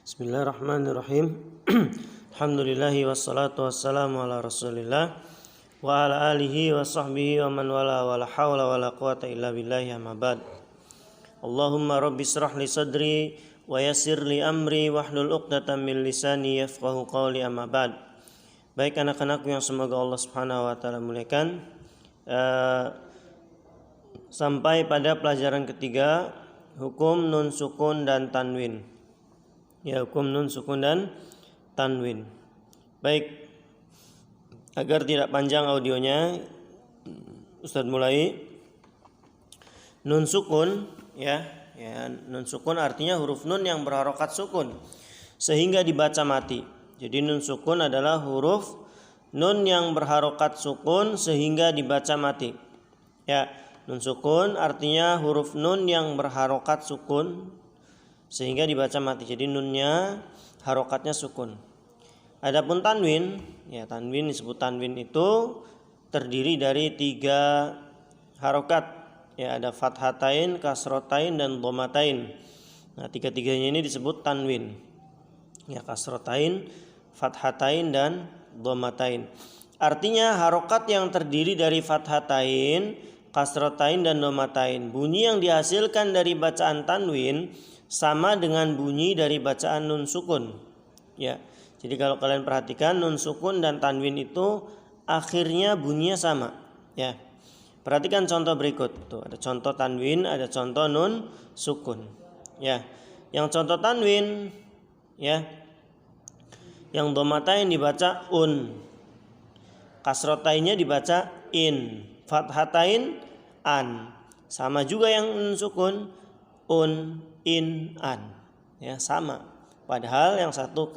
Bismillahirrahmanirrahim. Alhamdulillahi wassalatu wassalamu ala rasulillah wa ala alihi wa sahbihi wa man wala wa la hawla wa la quwata illa billahi amma ba'd. Allahumma rabbi israh li sadri wa yassir li amri wahlul 'uqdatam min lisani yafqahu qawli amma ba'd. Baik anak-anakku yang semoga Allah Subhanahu wa taala muliakan, sampai pada pelajaran ketiga, hukum nun sukun dan tanwin. Ya, hukum nun sukun dan tanwin. Baik, agar tidak panjang audionya, Ustadz mulai. Nun sukun, ya, nun sukun artinya huruf nun yang berharokat sukun sehingga dibaca mati. Jadi nun sukun adalah huruf nun yang berharokat sukun sehingga dibaca mati. Ya, nun sukun artinya huruf nun yang berharokat sukun sehingga dibaca mati. Jadi nunnya harokatnya sukun. Adapun tanwin, ya tanwin disebut tanwin itu terdiri dari 3 harokat. Ya, ada fathatain, kasrotain dan dhammatain. Nah, 3-3-nya ini disebut tanwin. Ya, kasrotain, fathatain dan dhammatain. Artinya harokat yang terdiri dari fathatain, kasrotain dan dhammatain. Bunyi yang dihasilkan dari bacaan tanwin sama dengan bunyi dari bacaan nun sukun. Ya, jadi kalau kalian perhatikan nun sukun dan tanwin itu akhirnya bunyinya sama. Ya, perhatikan contoh berikut. Tuh, ada contoh tanwin, ada contoh nun sukun. Ya, yang contoh tanwin, ya, yang dhammatain dibaca un, kasrotainnya dibaca in, fathatain an. Sama juga yang nun sukun, un, in, an, ya sama. Padahal yang satu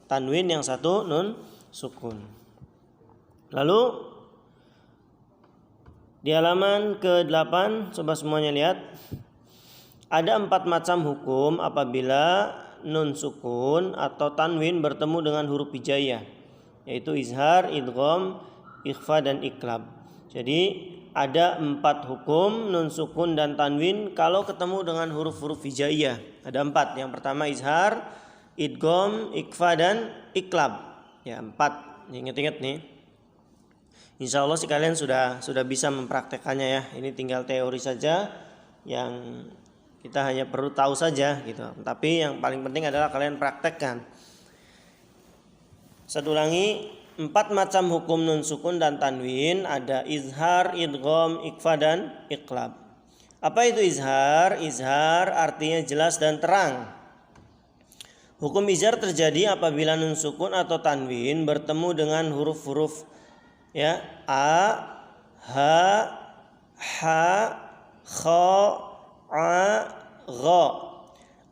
tanwin, yang satu nun sukun. Lalu di halaman ke-8 coba semuanya lihat. Ada 4 macam hukum apabila nun sukun atau tanwin bertemu dengan huruf hijaiyah, yaitu izhar, idgham, ikhfa dan iqlab. Jadi ada 4 hukum nun sukun dan tanwin kalau ketemu dengan huruf-huruf hijaiyah. Ada 4. Yang pertama izhar, idgham, ikhfa dan iqlab. Ya, 4. Ingat-ingat nih. Insya Allah sih kalian sudah bisa mempraktekannya ya. Ini tinggal teori saja yang kita hanya perlu tahu saja gitu. Tapi yang paling penting adalah kalian praktekkan. Saya ulangi. 4 macam hukum nun sukun dan tanwin, ada izhar, idgham, ikhfa dan iqlab. Apa itu izhar? Izhar artinya jelas dan terang. Hukum izhar terjadi apabila nun sukun atau tanwin bertemu dengan huruf-huruf, ya, a, ha, ha, kha, a, gha.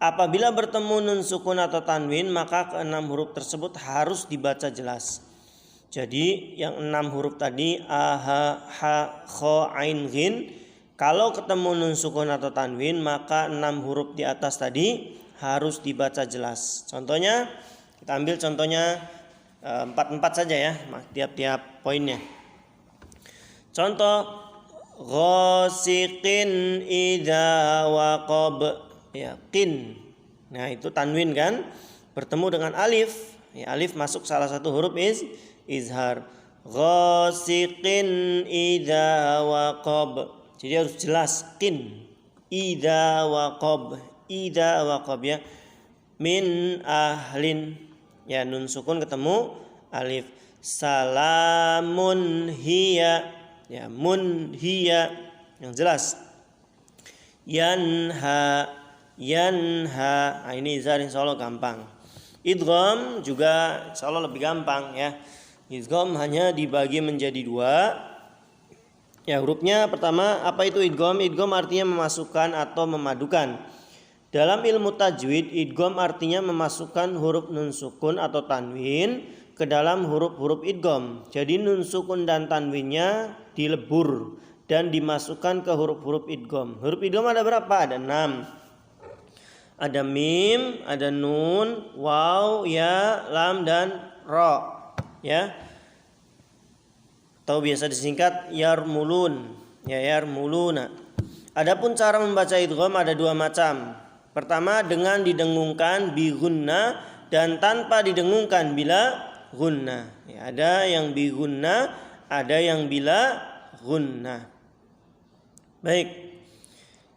Apabila bertemu nun sukun atau tanwin, maka ke-6 huruf tersebut harus dibaca jelas. Jadi yang 6 huruf tadi a, ha, ha, kha, ain, ghin, kalau ketemu nun sukun atau tanwin maka 6 huruf di atas tadi harus dibaca jelas. Contohnya kita ambil contohnya 4-4 saja ya, tiap-tiap poinnya. Contoh ghasiqin idza waqab, ya, qin. Nah, itu tanwin kan bertemu dengan alif. Ya, alif masuk salah satu huruf izhar. Ghasiqin idza waqab. Jadi harus jelas qin. Idza waqab. Idza waqab, ya. Min ahlin. Ya, nun sukun ketemu alif. Salamun hiya. Ya, mun hiya. Yang jelas. Yanha. Yanha. Nah, ini izhar insyaallah gampang. Idgham juga insyaallah lebih gampang ya. Idgham hanya dibagi menjadi 2. Ya, hurufnya pertama, apa itu idgham? Idgham artinya memasukkan atau memadukan. Dalam ilmu tajwid, idgham artinya memasukkan huruf nun sukun atau tanwin ke dalam huruf-huruf idgham. Jadi nun sukun dan tanwinnya dilebur dan dimasukkan ke huruf-huruf idgham. Huruf idgham ada berapa? Ada 6. Ada mim, ada nun, waw, ya, lam dan ro. Ya, atau biasa disingkat yarmulun, ya, yarmuluna. Adapun cara membaca idgham ada 2 macam. Pertama dengan didengungkan bi gunna dan tanpa didengungkan bila gunna. Ya, ada yang bi gunna, ada yang bila gunna. Baik.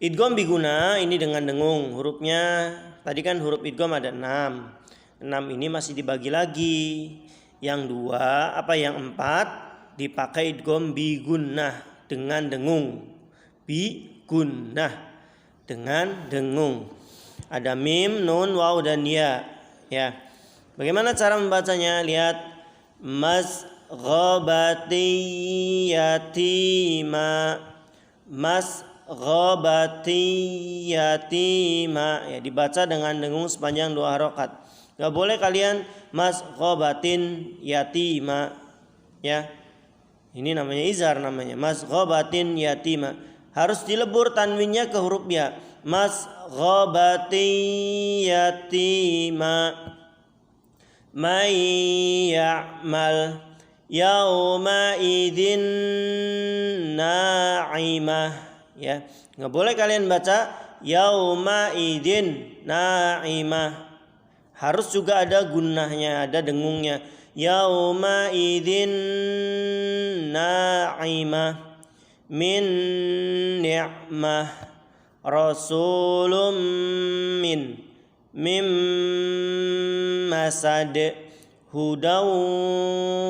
Idgham bi gunna ini dengan dengung. Hurufnya tadi kan huruf idgham ada 6. 6 ini masih dibagi lagi. Yang 4 dipakai idgham bi gunnah dengan dengung. Bi gunnah dengan dengung. Ada mim, nun, waw dan ya. Ya. Bagaimana cara membacanya? Lihat masghabati yatima. Masghabati yatima. Ya, dibaca dengan dengung sepanjang 2 harokat. Gak boleh kalian masghabatin yatima. Ya. Ini namanya izhar namanya. Masghabatin yatima. Harus dilebur tanwinnya ke huruf ya. Masghabatin yatima. May ya'mal yauma idzin na'imah. Ya. Enggak boleh kalian baca yauma idzin na'imah. Harus juga ada gunnahnya, ada dengungnya. Yauma idzin na'imah min ni'mah rasulun min mim masad hudaw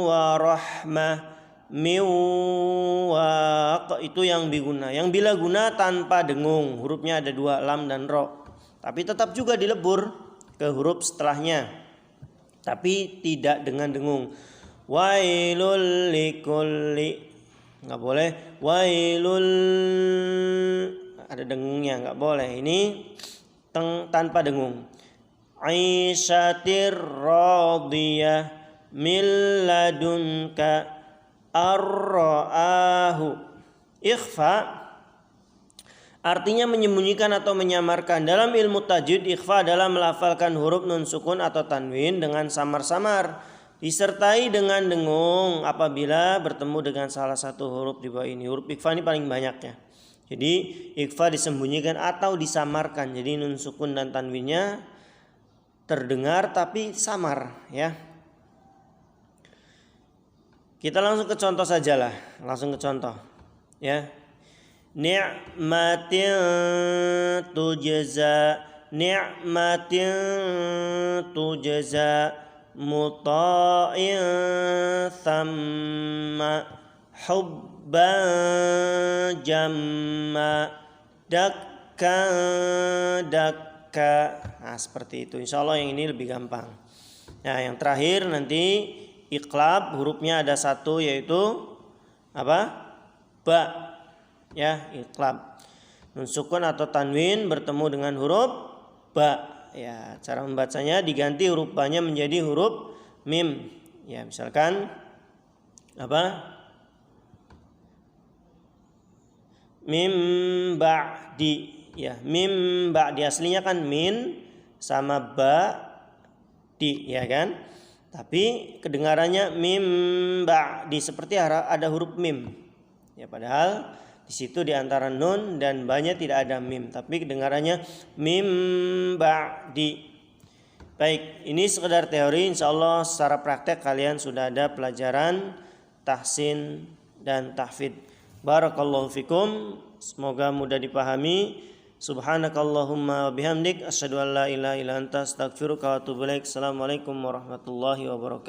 wa rahmah miwaq. Itu yang biguna. Yang bila guna tanpa dengung, hurufnya ada 2 lam dan ro, tapi tetap juga dilebur ke huruf setelahnya, tapi tidak dengan dengung. Wailul likulli, nggak boleh wailul ada dengungnya, nggak boleh. Ini tanpa dengung. Aisyatir radiyah min ladunka arra'ahu. Ikhfa artinya menyembunyikan atau menyamarkan. Dalam ilmu tajwid, ikhfa adalah melafalkan huruf nun sukun atau tanwin dengan samar-samar disertai dengan dengung apabila bertemu dengan salah satu huruf di bawah ini. Huruf ikhfa ini paling banyak ya. Jadi ikhfa disembunyikan atau disamarkan. Jadi nun sukun dan tanwinnya terdengar tapi samar ya. Kita langsung ke contoh sajalah. Langsung ke contoh ya. Ni'matin tujza muta'in thamma hubban jamma dakka. Nah, seperti itu. Insyaallah yang ini lebih gampang. Nah, yang terakhir nanti iqlab, hurufnya ada 1 yaitu apa? Ba. Ya, iqlab. Nun sukun atau tanwin bertemu dengan huruf ba. Ya, cara membacanya diganti huruf ba-nya menjadi huruf mim. Ya, misalkan apa? Mim ba'di. Ya, mim ba'di aslinya kan min sama ba di, ya kan? Tapi kedengarannya mim ba'di seperti ada huruf mim. Ya, padahal di situ di antara nun dan ba-nya tidak ada mim, tapi kedengarannya mim ba'di. Baik, ini sekedar teori. Insyaallah secara praktek kalian sudah ada pelajaran tahsin dan tahfidz. Barakallahu fikum. Semoga mudah dipahami. Subhanakallahumma wa bihamdik asyhadu an la ilaha illa anta astaghfiruka wa atubu ilaik. Assalamualaikum warahmatullahi wabarakatuh.